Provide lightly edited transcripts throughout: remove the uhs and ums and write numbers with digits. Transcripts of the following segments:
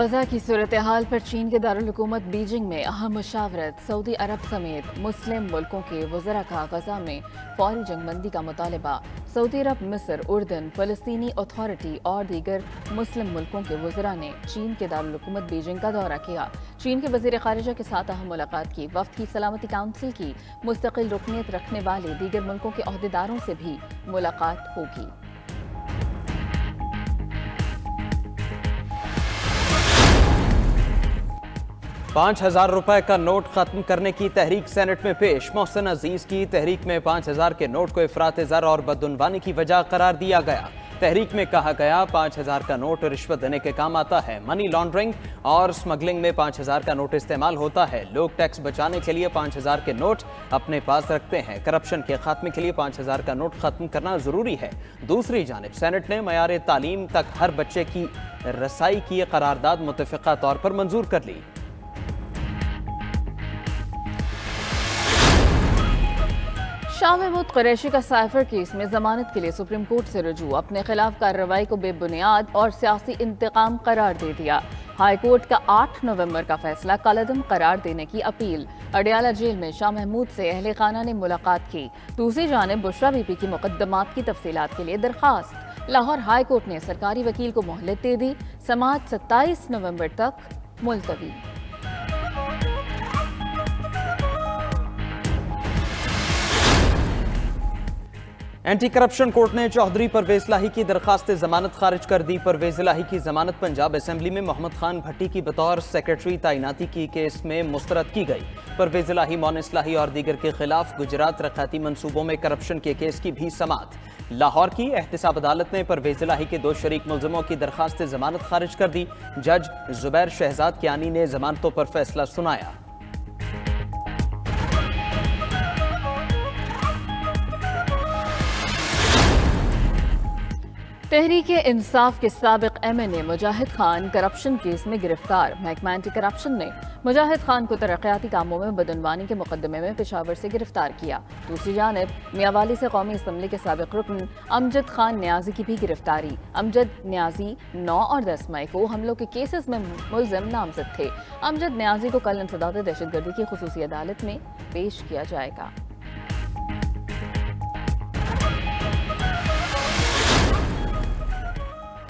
غزہ کی صورتحال پر چین کے دارالحکومت بیجنگ میں اہم مشاورت، سعودی عرب سمیت مسلم ملکوں کے وزراء کا غزہ میں فوری جنگ بندی کا مطالبہ۔ سعودی عرب، مصر، اردن، فلسطینی اتھارٹی اور دیگر مسلم ملکوں کے وزراء نے چین کے دارالحکومت بیجنگ کا دورہ کیا۔ چین کے وزیر خارجہ کے ساتھ اہم ملاقات کی۔ وفد کی سلامتی کونسل کی مستقل رکنیت رکھنے والے دیگر ملکوں کے عہدیداروں سے بھی ملاقات ہوگی۔ 5,000 روپے کا نوٹ ختم کرنے کی تحریک سینٹ میں پیش۔ محسن عزیز کی تحریک میں 5,000 کے نوٹ کو افراط زر اور بدعنوانی کی وجہ قرار دیا گیا۔ تحریک میں کہا گیا 5,000 کا نوٹ رشوت دینے کے کام آتا ہے۔ منی لانڈرنگ اور سمگلنگ میں 5,000 کا نوٹ استعمال ہوتا ہے۔ لوگ ٹیکس بچانے کے لیے 5,000 کے نوٹ اپنے پاس رکھتے ہیں۔ کرپشن کے خاتمے کے لیے 5,000 کا نوٹ ختم کرنا ضروری ہے۔ دوسری جانب سینٹ نے معیار تعلیم تک ہر بچے کی رسائی کی قرارداد متفقہ طور پر منظور کر لی۔ شاہ محمود قریشی کا سائفر کیس میں ضمانت کے لیے سپریم کورٹ سے رجوع، اپنے خلاف کارروائی کو بے بنیاد اور سیاسی انتقام قرار دے دیا۔ ہائی کورٹ کا 8 نومبر کا فیصلہ کالعدم قرار دینے کی اپیل۔ اڈیالہ جیل میں شاہ محمود سے اہل خانہ نے ملاقات کی۔ دوسری جانب بشرا بی پی کی مقدمات کی تفصیلات کے لیے درخواست۔ لاہور ہائی کورٹ نے سرکاری وکیل کو مہلت دے دی، سماعت 27 نومبر تک ملتوی۔ اینٹی کرپشن کورٹ نے چودھری پرویز الہی کی درخواست ضمانت خارج کر دی۔ پرویز الہی کی ضمانت پنجاب اسمبلی میں محمد خان بھٹی کی بطور سیکرٹری تعیناتی کی کیس میں مسترد کی گئی۔ پرویز الہی، مونس الہی اور دیگر کے خلاف گجرات رقاتی منصوبوں میں کرپشن کے کیس کی بھی سماعت۔ لاہور کی احتساب عدالت نے پرویز الہی کے 2 شریک ملزموں کی درخواست ضمانت خارج کر دی۔ جج زبیر شہزاد کیانی نے ضمانتوں پر فیصلہ سنایا۔ تحریک انصاف کے سابق ایم این اے مجاہد خان کرپشن کیس میں گرفتار۔ محکمہ اینٹی کرپشن نے مجاہد خان کو ترقیاتی کاموں میں بدعنوانی کے مقدمے میں پشاور سے گرفتار کیا۔ دوسری جانب میاوالی سے قومی اسمبلی کے سابق رکن امجد خان نیازی کی بھی گرفتاری۔ امجد نیازی 9 اور 10 مئی کو حملوں کے کیسز میں ملزم نامزد تھے۔ امجد نیازی کو کل انسداد دہشت گردی کی خصوصی عدالت میں پیش کیا جائے گا۔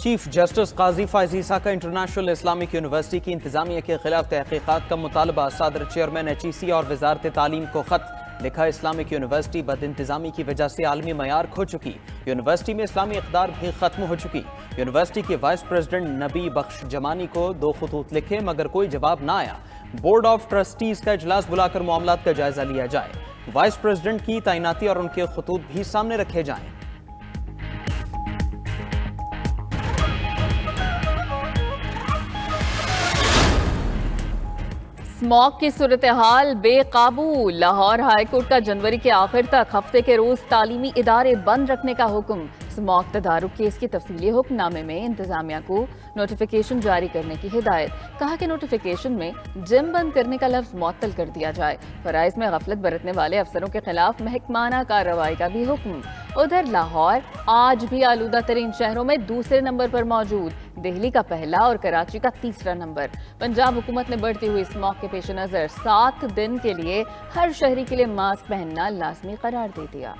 چیف جسٹس قاضی فائز عیسیٰ کا انٹرنیشنل اسلامک یونیورسٹی کی انتظامیہ کے خلاف تحقیقات کا مطالبہ۔ صدر چیئرمین HEC اور وزارت تعلیم کو خط لکھا۔ اسلامک یونیورسٹی بد انتظامی کی وجہ سے عالمی معیار کھو چکی، یونیورسٹی میں اسلامی اقدار بھی ختم ہو چکی۔ یونیورسٹی کے وائس پریزیڈنٹ نبی بخش جمانی کو 2 خطوط لکھے مگر کوئی جواب نہ آیا۔ بورڈ آف ٹرسٹیز کا اجلاس بلا کر معاملات کا جائزہ لیا جائے۔ وائس پریزیڈنٹ کی تعیناتی اور ان کے خطوط بھی سامنے رکھے جائیں۔ اسموگ کی صورتحال بے قابو، لاہور ہائی کورٹ کا جنوری کے آخر تک ہفتے کے روز تعلیمی ادارے بند رکھنے کا حکم۔ اسموگ تدارک کیس کی تفصیلی حکم نامے میں انتظامیہ کو نوٹیفیکیشن جاری کرنے کی ہدایت۔ کہا کہ نوٹیفیکیشن میں جم بند کرنے کا لفظ معطل کر دیا جائے۔ فرائض میں غفلت برتنے والے افسروں کے خلاف محکمانہ کارروائی کا بھی حکم۔ ادھر لاہور آج بھی آلودہ ترین شہروں میں دوسرے نمبر پر موجود، دہلی کا پہلا اور کراچی کا تیسرا نمبر۔ پنجاب حکومت نے بڑھتی ہوئی اسموگ کے پیش نظر 7 دن کے لیے ہر شہری کے لیے ماسک پہننا لازمی قرار دے دیا۔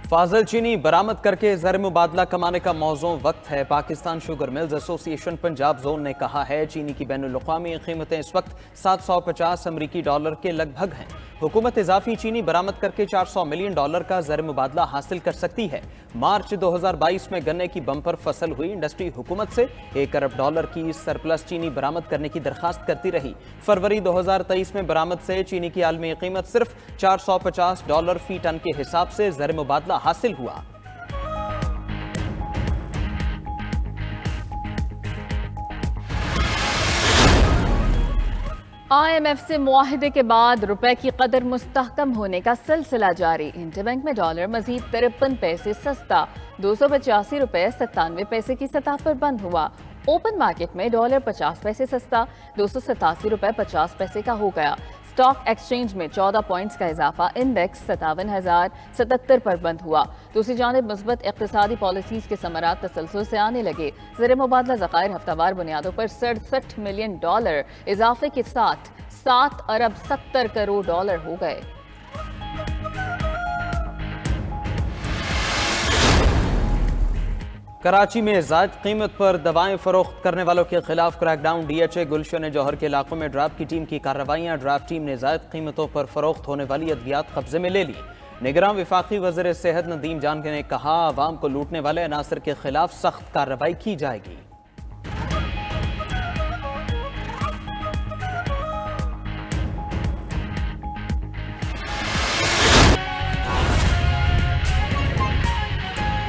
فاضل چینی برآمد کر کے زر مبادلہ کمانے کا موزوں وقت ہے۔ پاکستان شوگر ملز ایسوسی ایشن پنجاب زون نے کہا ہے چینی کی بین الاقوامی قیمتیں اس وقت 750 امریکی ڈالر کے لگ بھگ ہیں۔ حکومت اضافی چینی برآمد کر کے 400 ملین ڈالر کا زر مبادلہ حاصل کر سکتی ہے۔ مارچ 2022 میں گنے کی بمپر فصل ہوئی، انڈسٹری حکومت سے 1 ارب ڈالر کی سرپلس چینی برآمد کرنے کی درخواست کرتی رہی۔ فروری 2023 میں برآمد سے چینی کی عالمی قیمت صرف 450 ڈالر فی ٹن کے حساب سے زر مبادلہ حاصل ہوا۔ IMF سے معاہدے کے بعد روپے کی قدر مستحکم ہونے کا سلسلہ جاری۔ انٹر بینک میں ڈالر مزید 53 پیسے سستا، 285 روپے 97 پیسے کی سطح پر بند ہوا۔ اوپن مارکیٹ میں ڈالر 50 پیسے سستا، 287 روپے 50 پیسے کا ہو گیا۔ اسٹاک ایکسچینج میں 14 پوائنٹس کا اضافہ، انڈیکس 57,077 پر بند ہوا۔ دوسری جانب مثبت اقتصادی پالیسیز کے ثمرات تسلسل سے آنے لگے۔ زر مبادلہ ذخائر ہفتہ وار بنیادوں پر $67 ملین اضافے کے ساتھ $7 ارب 70 کروڑ ہو گئے۔ کراچی میں زائد قیمت پر دوائیں فروخت کرنے والوں کے خلاف crackdown, D H A Gulshan Johar کے علاقوں میں ڈراپ کی ٹیم کی کارروائیاں۔ ڈراپ ٹیم نے زائد قیمتوں پر فروخت ہونے والی ادویات قبضے میں لے لی۔ نگراں وفاقی وزیر صحت ندیم جان نے کہا عوام کو لوٹنے والے عناصر کے خلاف سخت کارروائی کی جائے گی۔